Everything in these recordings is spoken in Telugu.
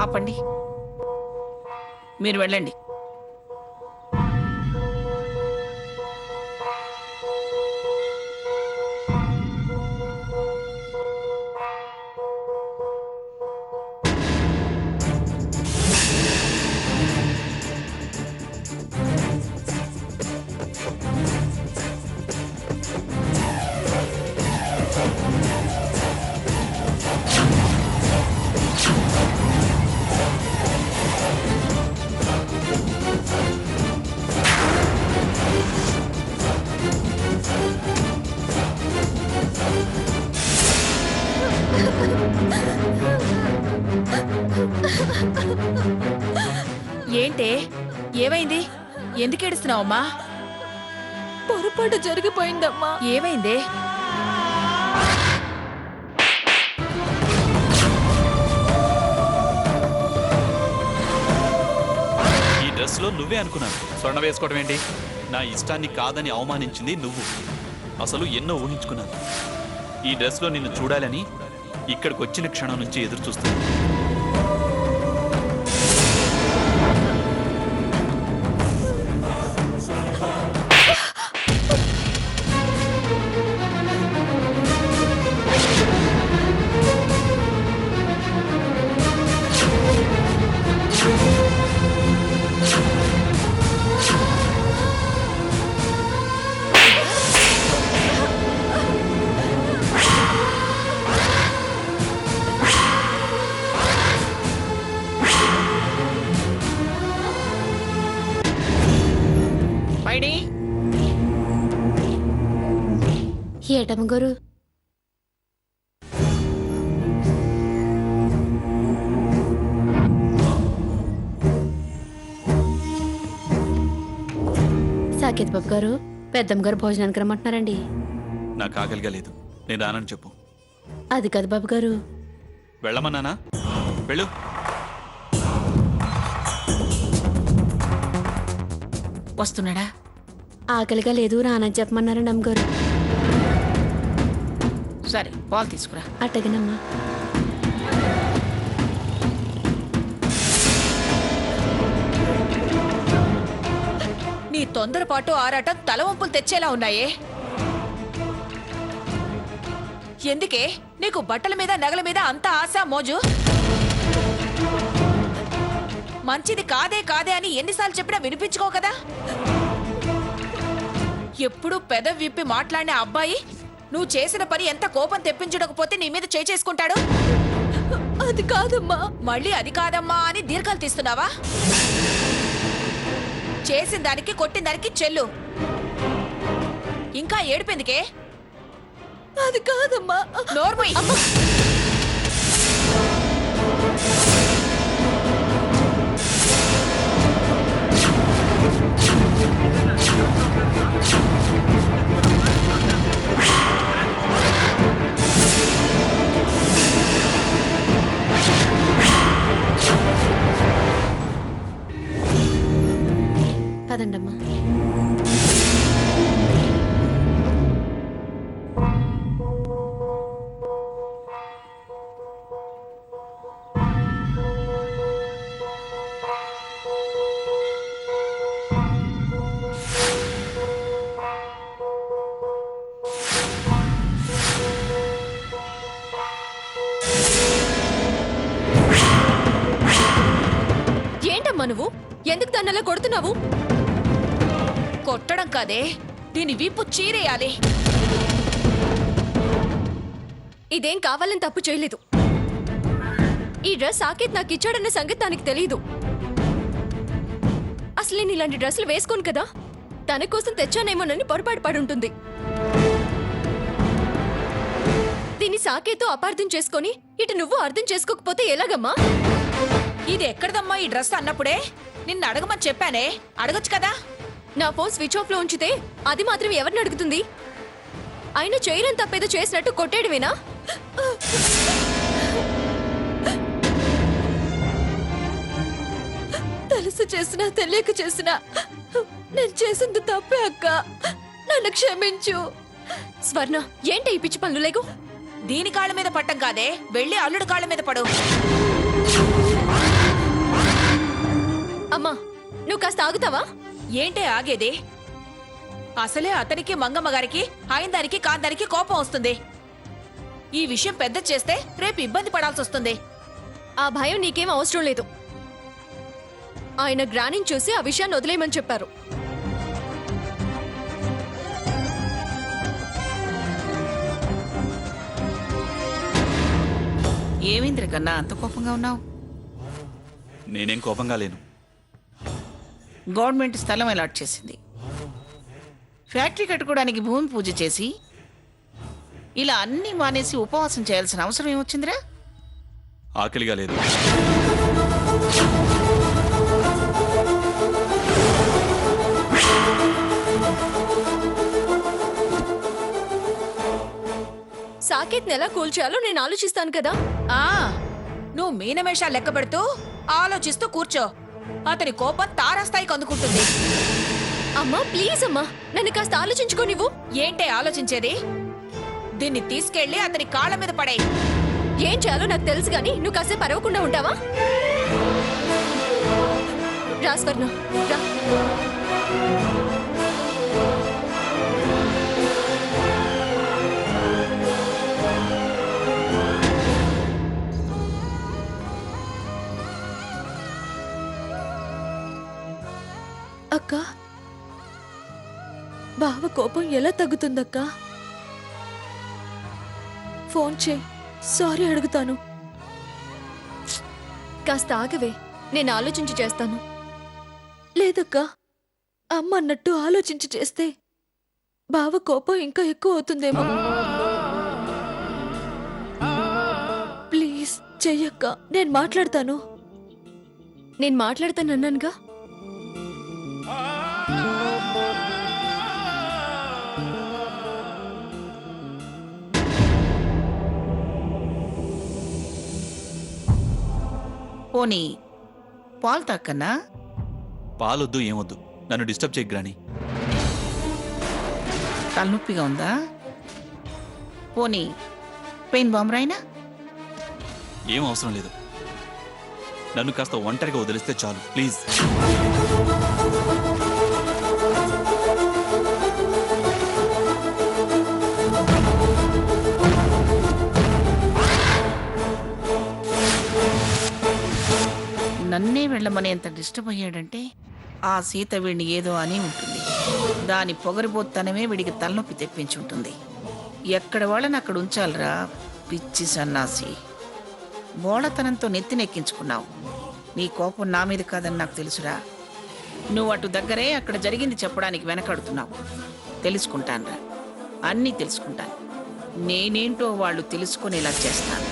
ఆపండి. మీరు వెళ్ళండి. ఏంటే, ఏమైంది? ఎందుకు ఏడుస్తున్నావమ్మా? పొరపాటు జరిగిపోయిందమ్మా. ఏమైందే? ఈ డ్రెస్ లో నువ్వే అనుకున్నాను. స్వర్ణ వేసుకోవడం ఏంటి? నా ఇష్టాన్ని కాదని అవమానించింది నువ్వు. అసలు ఎన్నో ఊహించుకున్నాను. ఈ డ్రెస్ లో నిన్ను చూడాలని ఇక్కడికి వచ్చిన క్షణం నుంచి ఎదురు చూస్తున్నాను. ఏటమ్మ గారు, సాకేత్ బాబు గారు, పెద్దమ్మ గారు భోజనానికి రమ్మంటున్నారండి. నాకు ఆకలిగా లేదు, నేను రానని చెప్పు. అది కాదు బాబు గారు. వెళ్ళమన్నానా? వెళ్ళు. వస్తున్నాడా? ఆకలిగా లేదు, రానని చెప్పమన్నారండి అమ్మగారు. సరే, పాలు తీసుకురా. అట్టగనమ్మా. నీ తొందరపాటు ఆరాటం తలవంపులు తెచ్చేలా ఉన్నాయే. ఎందుకే నీకు బట్టల మీద నగల మీద అంత ఆశ మోజు? మంచిది కాదే కాదే అని ఎన్నిసార్లు చెప్పినా వినిపించుకో కదా. ఎప్పుడు పెదవి విప్పి మాట్లాడిన అబ్బాయి నువ్వు చేసిన పని ఎంత కోపం తెప్పించకపోతే నీ మీద చేసుకుంటాడు. అది కాదమ్మా. మళ్ళీ అది కాదమ్మా అని దీర్ఘాలు తీస్తున్నావా? చేసిన దానికి కొట్టిన దానికి చెల్లు. ఇంకా ఏడిపోయిందికే? అది కాదమ్మా. నోర్మయ్. పదండమ్మా. ఏంటమ్మా నువ్వు? ఎందుకు తన్నలా కొడుతున్నావు? కొట్టడం కాదే, దీని వీపు చీరేయాలి. ఇదేం కావాలని తప్పు చేయలేదు. ఈ డ్రెస్ సాకేత్ నాకు ఇచ్చాడన్న సంగతి తనకి తెలియదు. అసలు నేను ఇలాంటి డ్రెస్సులు వేసుకోను కదా. తన కోసం తెచ్చానేమోనని పొరపాటు పడుంటుంది. దీన్ని సాకేతో అపార్థం చేసుకొని ఇటు నువ్వు అర్థం చేసుకోకపోతే ఎలాగమ్మా? ఇది ఎక్కడదమ్మా ఈ డ్రెస్ అన్నప్పుడే నిన్ను అడగమని చెప్పానే, అడగొచ్చు కదా. నా ఫోన్ స్విచ్ ఆఫ్ లో ఉంచితే అది మాత్రం ఎవరిని అడుగుతుంది? అయినా చేయడం తప్పేదో చేసినట్టు కొట్టేయడమేనా? తెలుసు చేసినా తెలియక చేసినా నేను చేసింది తప్పే అక్క. నన్ను క్షమించు. స్వర్ణ, ఏంటి ఈ పిచ్చి పనులు? లేకు. దీని కాళ్ళ మీద పట్టం కాదే, వెళ్ళి అల్లుడు కాళ్ళ మీద పడు. అమ్మా నువ్వు కాస్త ఆగుతావా? ఏంటే ఆగేది? అసలే అతనికి మంగమ్మ గారికి ఆయనదానికి కాందానికి కోపం వస్తుంది. ఈ విషయం పెద్ద చేస్తే రేపు ఇబ్బంది పడాల్సి వస్తుంది. ఆ భయం నీకేం అవసరం లేదు. ఆయన గ్రానిని చూసి ఆ విషయాన్ని వదిలేయమని చెప్పారు. ఏమింద్ర కన్నా అంత కోపంగా ఉన్నావు? నేనేం కోపంగా లేను. గవర్నమెంట్ స్థలం అలాట్ చేసింది. ఫ్యాక్టరీ కట్టుకోవడానికి భూమి పూజ చేసి ఇలా అన్నీ మానేసి ఉపవాసం చేయాల్సిన అవసరం ఏమొచ్చిందిరా? ఆకలిగా లేదు. సాకేత్ని ఎలా కూల్చాలో నేను ఆలోచిస్తాను కదా. ఆ నువ్వు మీనమేషాలు లెక్క పెడుతూ ఆలోచిస్తూ కూర్చో. అతని కోపం తారాస్థాయికి అందుకుంటుంది. అమ్మా ప్లీజ్ అమ్మా, నన్ను కాస్త ఆలోచించుకోనివ్వు. ఏంటే ఆలోచించేది? దీన్ని తీసుకెళ్లి అతని కాళ్ళ మీద పడే. ఏం చేయాలో నాకు తెలుసు గాని నువ్వు కాసేపు అరవకుండా ఉంటావా? రా స్వర్ణ రా. అక్క, బావ కోపం ఎలా తగ్గుతుందక్క? ఫోన్ చేయి, సారీ అడుగుతాను. కాస్త ఆగవే, నేను ఆలోచించి చేస్తాను. లేదక్క, అమ్మ అన్నట్టు ఆలోచించి చేస్తే బావ కోపం ఇంకా ఎక్కువ అవుతుందేమో. ప్లీజ్ చెయ్యక్క, నేను మాట్లాడతాను. నేను మాట్లాడతానన్నానుగా. పోనీ పాలు తాక్కన్నా? పాలొద్దు ఏమొద్దు, నన్ను డిస్టర్బ్ చేయకు గ్రాని. తలనొప్పిగా ఉందా? పోనీ పెయిన్ బాంబ్ రాయినా? ఏం అవసరం లేదు. నన్ను కాస్త ఒంటరిగా వదిలిస్తే చాలు ప్లీజ్. నన్నే వెళ్ళమని ఎంత డిస్టర్బ్ అయ్యాడంటే ఆ సీత వీడిని ఏదో అని ఉంటుంది. దాని పొగరిబోత్తనమే వీడికి తలనొప్పి తెప్పించి ఉంటుంది. ఎక్కడ వాళ్ళని అక్కడ ఉంచాలిరా పిచ్చి సన్నాసి. బోళతనంతో నెత్తినెక్కించుకున్నావు. నీ కోపం నా మీద కాదని నాకు తెలుసురా. నువ్వు అటు దగ్గరే అక్కడ జరిగింది చెప్పడానికి వెనకాడుతున్నావు. తెలుసుకుంటానురా, అన్నీ తెలుసుకుంటాను. నేనేంటో వాళ్ళు తెలుసుకునేలా చేస్తాను.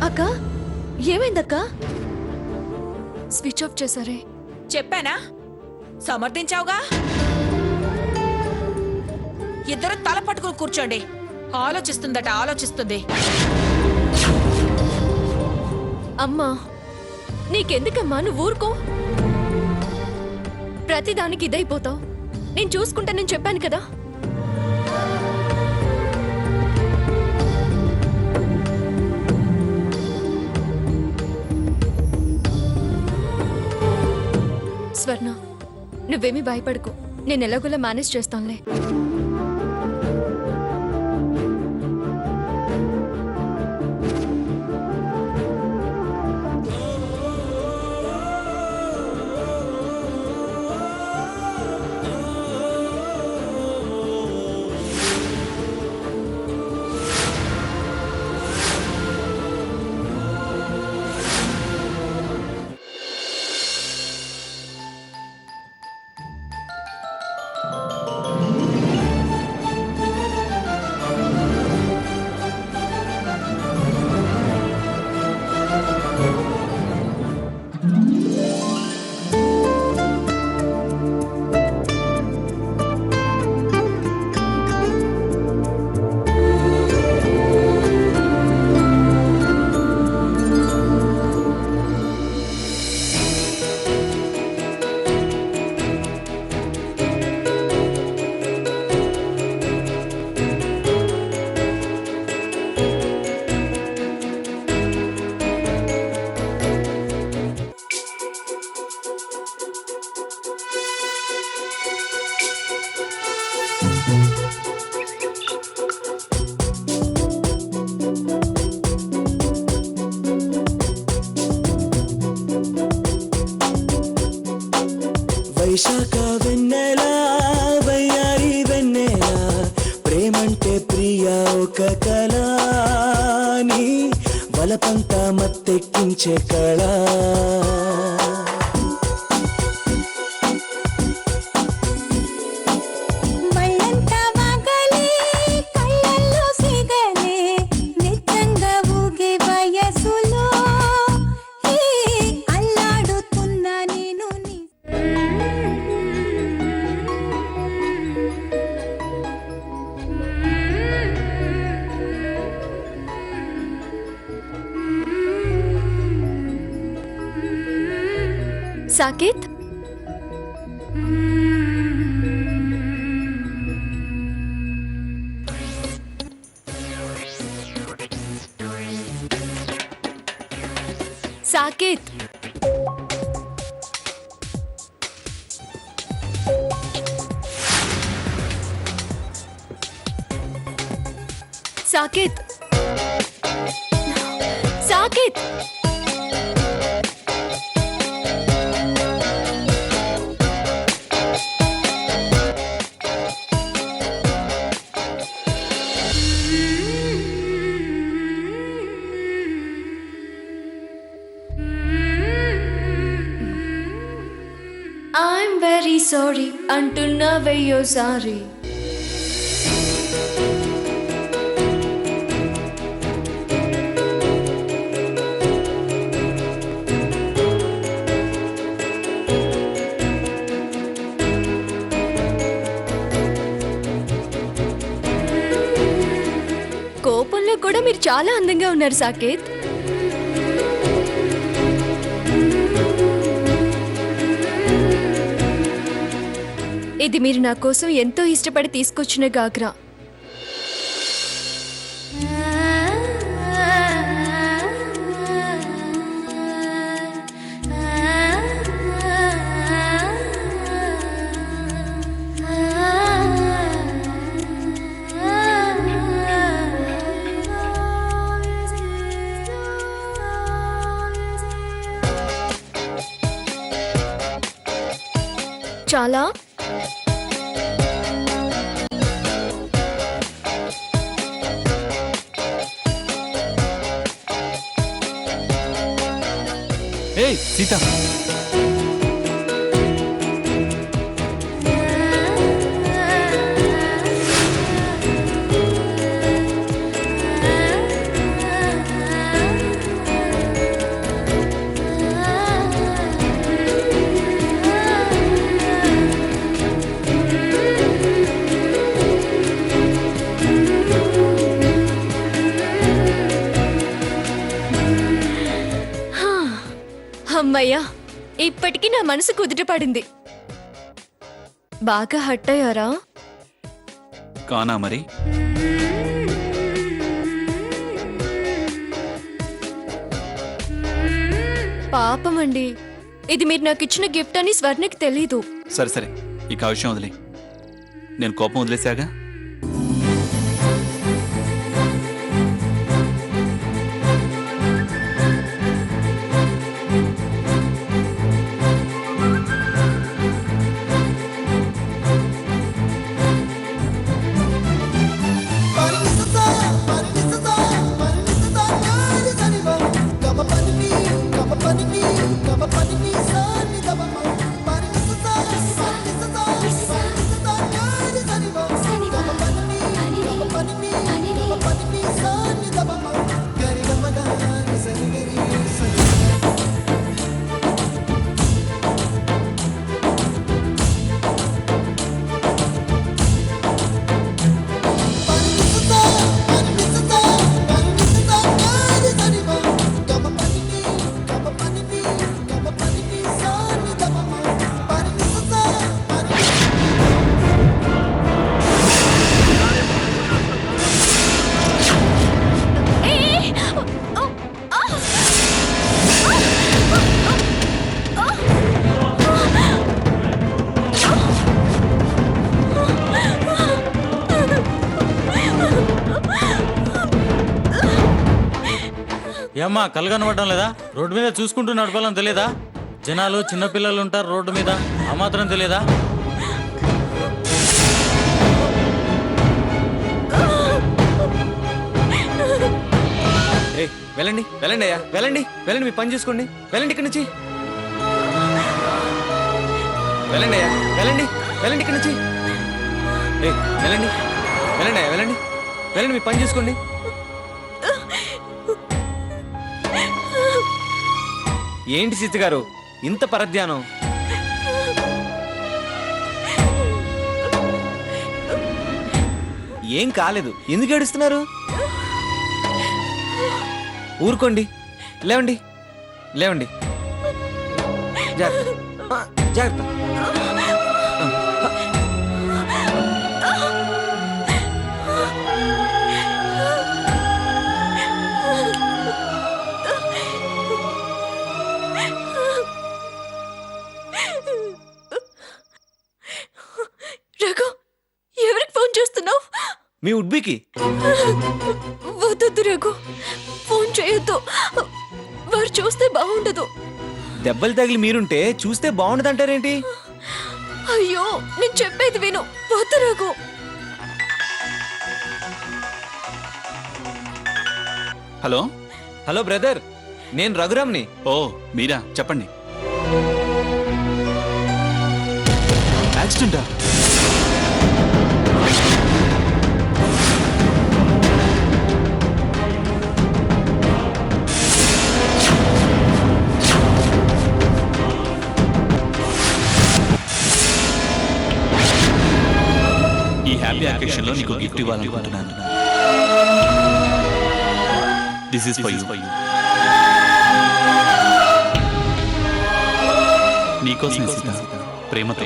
అక్క, ఏమైందక్క? Switch off చేశారే. చెప్పానా? సమర్థించావుగా. ఇద్దరు తల పట్టుకుని కూర్చోండి. ఆలోచిస్తుందట, ఆలోచిస్తుంది. అమ్మా నీకెందుకమ్మా, నువ్వు ఊరుకో. ప్రతిదానికి ఇదైపోతావు. నేను చూసుకుంటానని చెప్పాను కదా. స్వర్ణ నువ్వేమీ భయపడకు, నేను ఎలాగోలా మేనేజ్ చేస్తానులే. ఒక కళ నీ బలపంతా మత్తెక్కించే కళ Saketh, Saketh, Saketh, Saketh. I'm very sorry అంటున్నావే సారీ. కోపంలో కూడా మీరు చాలా అందంగా ఉన్నారు సాకేత్. ఇది మీరు నా కోసం ఎంతో ఇష్టపడి తీసుకొచ్చిన గాగ్రా. చాలా ఏయ్ సీత, అమ్మయ్యా, ఇప్పటికీ నా మనసు కుదుట పడింది. బాగా హట్ అయ్యారా? కానా మరి? పాపం అండి, ఇది మీరు నాకు ఇచ్చిన గిఫ్ట్ అని స్వర్ణకి తెలీదు. సరే సరే, ఇక ఆ విషయం వదిలే. నేను కోపం వదిలేసాగా. ఏమ్మా కళ్ళు కనబడడం లేదా? రోడ్డు మీద చూసుకుంటూ నడపాలని తెలియదా? జనాలు చిన్నపిల్లలు ఉంటారు రోడ్డు మీద, ఆ మాత్రం తెలియదా? వెళ్ళండి వెళ్ళండి అయ్యా వెళ్ళండి వెళ్ళండి మీ పని చూసుకోండి వెళ్ళండి ఇక్కడి నుంచి వెళ్ళండి అయ్యా వెళ్ళండి వెళ్ళండి ఇక్కడి నుంచి ఏయ్, వెళ్ళండి వెళ్ళండి అయ్యా వెళ్ళండి వెళ్ళండి మీ పని చూసుకోండి ఏంటి సీత గారు ఇంత పరధ్యానం ఏం కాలేదు ఎందుకు ఏడుస్తున్నారు ఊరుకోండి లేవండి లేవండి జాగ్రత్త జాగ్రత్త రఘు ఎవరికి ఫోన్ చేస్తున్నావు? మీ ఉడ్బీకి వద్దొద్దు రఘు, ఫోన్ చేయొద్దు. వారు చూస్తే బాగుండదు. దెబ్బలు తగిలి మీరుంటే చూస్తే బాగుండదంటారేంటి అయ్యో నేను చెప్పేది విను. వద్దు రఘు. హలో హలో బ్రదర్ నేను రఘురామ్ని ఓ మీరా చెప్పండి యాక్సిడెంటా ఈ హ్యాపీ అకేషన్ లో నీకు గిఫ్ట్ ఇవ్వాలనుకుంటున్నాను దిస్ ఇస్ ఫర్ యూ నీకోసం సీత ప్రేమతో